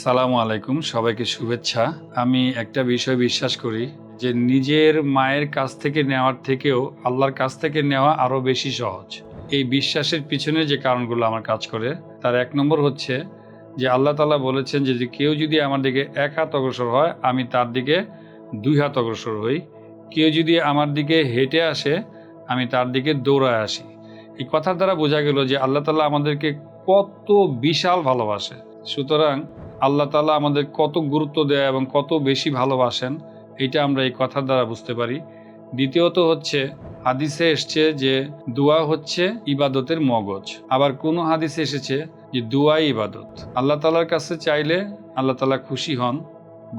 সালামু আলাইকুম, সবাইকে শুভেচ্ছা। আমি একটা বিষয় বিশ্বাস করি যে নিজের মায়ের কাছ থেকে নেওয়ার থেকেও আল্লাহর কাছ থেকে নেওয়া আরও বেশি সহজ। এই বিশ্বাসের পিছনে যে কারণগুলো আমার কাজ করে তার এক নম্বর হচ্ছে যে আল্লাহ তাআলা বলেছেন যে কেউ যদি আমার দিকে এক হাত অগ্রসর হয় আমি তার দিকে দুই হাত অগ্রসর হই। কেউ যদি আমার দিকে হেঁটে আসে আমি তার দিকে দৌড়ায় আসি। এই কথার দ্বারা বোঝা গেল যে আল্লাহ তাআলা আমাদেরকে কত বিশাল ভালোবাসে। সুতরাং আল্লাহ তাআলা আমাদের কত গুরুত্ব দেয় এবং কত বেশি ভালোবাসেন এটা আমরা এই কথার দ্বারা বুঝতে পারি। দ্বিতীয়ত হচ্ছে হাদিসে এসছে যে দোয়া হচ্ছে ইবাদতের মগজ। আবার কোনো হাদিসে এসেছে যে দোয়াই ইবাদত। আল্লাহ তাআলার কাছে চাইলে আল্লাহ তাআলা খুশি হন।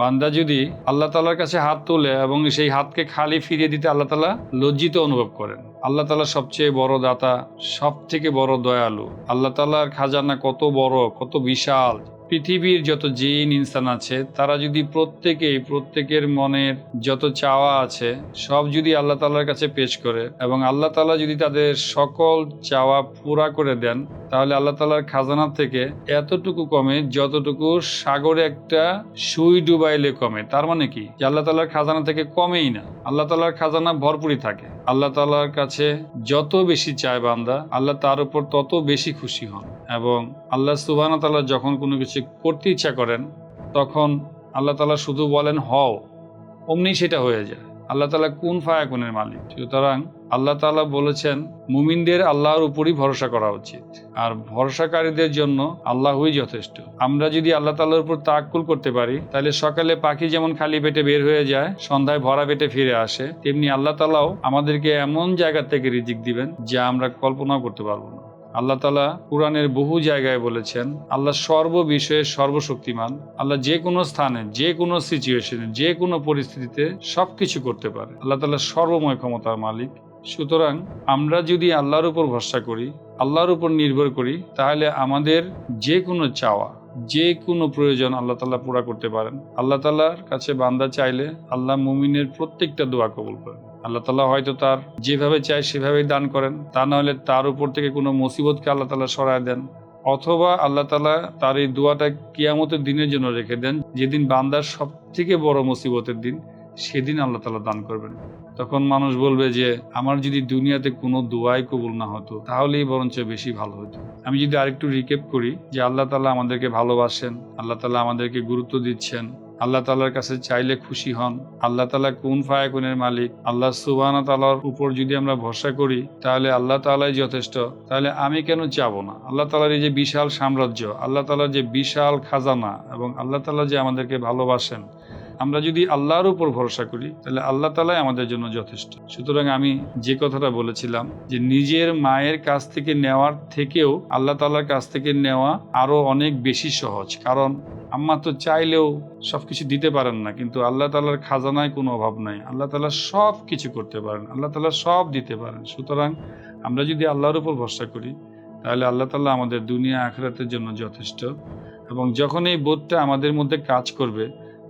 বান্দা যদি আল্লাহ তাআলার কাছে হাত তোলে এবং সেই হাতকে খালি ফিরিয়ে দিতে আল্লাহ তাআলা লজ্জিত অনুভব করেন। আল্লাহ তাআলা সবচেয়ে বড় দাতা, সব থেকে বড় দয়ালু। আল্লাহ তাআলার খাজানা কত বড়, কত বিশাল। পৃথিবীর যত জিন ইনসান আছে তারা যদি প্রত্যেকের মনের যত চাওয়া আছে সব যদি আল্লাহ তাআলার কাছে পেশ করে এবং আল্লাহ তাআলা যদি তাদের সকল চাওয়া পুরা করে দেন, তাহলে আল্লাহ তাআলার খাজানা থেকে এতটুকু কমে যতটুকু সাগরে একটা সুই ডুবাইলে কমে। তার মানে কি যে আল্লাহ তাআলার খাজানা থেকে কমেই না, আল্লাহ তাআলার খাজানা ভরপুরই থাকে। আল্লাহ তাআলার কাছে যত বেশি চায় বান্দা, আল্লাহ তার উপর তত বেশি খুশি হন। এবং আল্লাহ সুবহানাহু ওয়া তাআলা যখন কোনো কিছু করতে ইচ্ছা করেন তখন আল্লাহ তাআলা শুধু বলেন হও, অমনি সেটা হয়ে যায়। আল্লাহ তাআলা কুন ফায়াকুনের মালিক। সুতরাং আল্লাহ তাআলা বলেছেন মুমিনদের আল্লাহর উপরই ভরসা করা উচিত, আর ভরসাকারীদের জন্য আল্লাহই যথেষ্ট। আমরা যদি আল্লাহ তাআলার উপর তাওয়াক্কুল করতে পারি তাহলে সকালে পাখি যেমন খালি পেটে বের হয়ে যায়, সন্ধ্যায় ভরা পেটে ফিরে আসে, তেমনি আল্লাহ তাআলাও আমাদেরকে এমন জায়গা থেকে রিজিক দিবেন যা আমরা কল্পনাও করতে পারবো না। আল্লাহ তাআলা কুরআনের বহু জায়গায় বলেছেন আল্লাহ সর্ব বিষয়ে সর্বশক্তিমান। আল্লাহ যে কোনো স্থানে, যে কোনো সিচুয়েশনে, যে কোনো পরিস্থিতিতে সবকিছু করতে পারে। আল্লাহ তাআলা সর্বময় ক্ষমতার মালিক। সুতরাং আমরা যদি আল্লাহর উপর ভরসা করি, আল্লাহর উপর নির্ভর করি, তাহলে আমাদের যে কোনো চাওয়া, যে কোনো প্রয়োজন আল্লাহ তাআলা পুরা করতে পারেন। আল্লাহ তাআলার কাছে বান্দা চাইলে আল্লাহ মুমিনের প্রত্যেকটা দোয়া কবুল করেন। আল্লাহ তাআলা হয়তো তার যেভাবে চায় সেভাবেই দান করেন, তা না হলে তার উপর থেকে কোনো মুসিবতকে আল্লাহ তাআলা সরায় দেন, অথবা আল্লাহ তাআলা তার এই দোয়াটা কিয়ামতের দিনের জন্য রেখে দেন, যেদিন বান্দার সব থেকে বড় মুসিবতের দিন, সেদিন আল্লাহ তাআলা দান করবেন। তখন মানুষ বলবে যে আমার যদি দুনিয়াতে কোনো দোয়াই কবুল না হতো তাহলেই বরঞ্চ বেশি ভালো হতো। আমি যদি আরেকটু রিক্যাপ করি যে আল্লাহ তাআলা আমাদেরকে ভালোবাসেন, আল্লাহ তাআলা আমাদেরকে গুরুত্ব দিচ্ছেন, আল্লাহ তাআলার কাছে চাইলে খুশি হন, আল্লাহ তাআলা কুন ফায়াকুনের মালিক। আল্লাহ সুবহানাহু ওয়া তাআলার উপর যদি আমরা ভরসা করি তাহলে আল্লাহ তাআলাই যথেষ্ট। তাহলে আমি কেন চাবো না? আল্লাহ তাআলার এই যে বিশাল সাম্রাজ্য, আল্লাহ তাআলার যে বিশাল খাজানা এবং আল্লাহ তাআলা যে আমাদেরকে ভালোবাসেন, আমরা যদি আল্লাহর উপর ভরসা করি তাহলে আল্লাহ তাআলাই আমাদের জন্য যথেষ্ট। সুতরাং আমি যে কথাটা বলেছিলাম যে নিজের মায়ের কাছ থেকে নেওয়ার থেকেও আল্লাহ তাআলার কাছ থেকে নেওয়া আরো অনেক বেশি সহজ। কারণ আম্মা তো চাইলেও সবকিছু দিতে পারেন না, কিন্তু আল্লাহ তাআলার খাজানায় কোনো অভাব নাই। আল্লাহ তাআলা সব কিছু করতে পারেন, আল্লাহ তাআলা সব দিতে পারেন। সুতরাং আমরা যদি আল্লাহর উপর ভরসা করি তাহলে আল্লাহ তাআলা আমাদের দুনিয়া আখিরাতের জন্য যথেষ্ট। এবং যখন এই বোধটা আমাদের মধ্যে কাজ করবে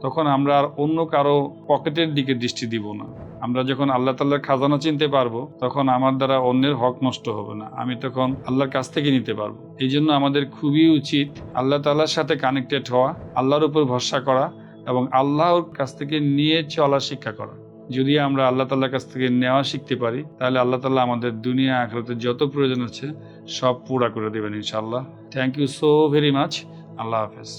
তখন আমরা আর অন্য কারো পকেটের দিকে দৃষ্টি দিব না। আমরা যখন আল্লাহ তাআলার খাজানা চিনতে পারবো তখন আমার দ্বারা অন্যের হক নষ্ট হবে না, আমি তখন আল্লাহর কাছ থেকে নিতে পারবো। এই জন্য আমাদের খুবই উচিত আল্লাহ তাআলার সাথে কানেক্টেড হওয়া, আল্লাহর উপর ভরসা করা এবং আল্লাহর কাছ থেকে নিয়ে চলার শিক্ষা করা। যদি আমরা আল্লাহ তাআলার কাছ থেকে নেওয়া শিখতে পারি তাহলে আল্লাহ তাআলা আমাদের দুনিয়া আখিরাতে যত প্রয়োজন আছে সব পুরা করে দেবেন ইনশাআল্লাহ। Thank you so very much. আল্লাহ হাফেজ।